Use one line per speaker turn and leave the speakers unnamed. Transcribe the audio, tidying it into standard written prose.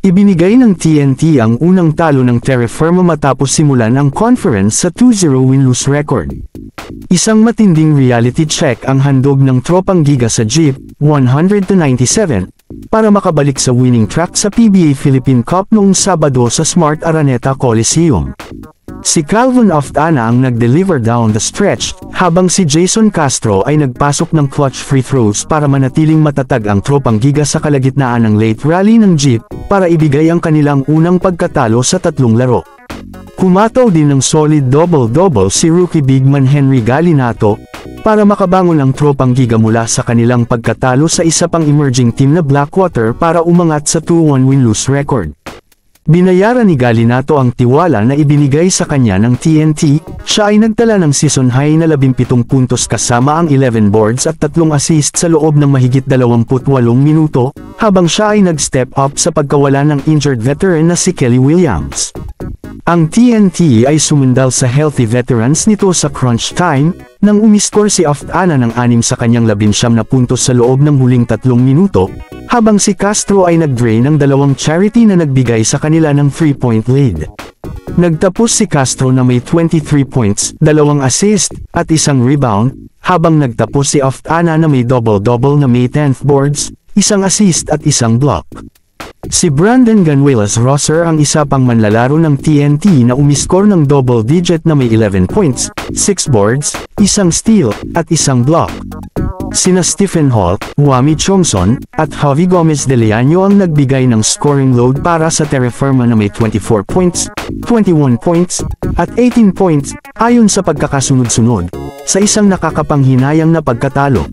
Ibinigay ng TNT ang unang talo ng Terra Firma matapos simulan ang conference sa 2-0 win-lose record. Isang matinding reality check ang handog ng tropang Giga sa Jeep, 100-97, para makabalik sa winning track sa PBA Philippine Cup noong Sabado sa Smart Araneta Coliseum. Si Calvin Oftana ang nag-deliver down the stretch, habang si Jason Castro ay nagpasok ng clutch free throws para manatiling matatag ang tropang Giga sa kalagitnaan ng late rally ng Jeep, para ibigay ang kanilang unang pagkatalo sa 3 laro. Kumataw din ng solid double-double si rookie bigman Henry Galinato, para makabangon ang tropang Giga mula sa kanilang pagkatalo sa isa pang emerging team na Blackwater para umangat sa 2-1 win-lose record. Binayaran ni Galinato ang tiwala na ibinigay sa kanya ng TNT, siya ay nagtala ng season high na 17 puntos kasama ang 11 boards at 3 assists sa loob ng mahigit 28 minuto, habang siya ay nag-step up sa pagkawala ng injured veteran na si Kelly Williams. Ang TNT ay sumundal sa healthy veterans nito sa crunch time, nang umiskor si Oftana ng 6 sa kanyang 19 na puntos sa loob ng huling 3 minuto, habang si Castro ay nag-drain ng 2 charity na nagbigay sa kanila ng 3-point lead. Nagtapos si Castro na may 23 points, 2 assist, at 1 rebound, habang nagtapos si Oftana na may double-double na may 10 boards, 1 assist at 1 block. Si Brandon Ganuelas-Rosser ang isa pang manlalaro ng TNT na umiskor ng double-digit na may 11 points, 6 boards, 1 steal, at 1 block. Sina Stephen Hall, Wami Chongson, at Javi Gomez de Leaño ang nagbigay ng scoring load para sa Terra Firma na may 24 points, 21 points, at 18 points, ayon sa pagkakasunod-sunod, sa isang nakakapanghinayang na pagkatalo.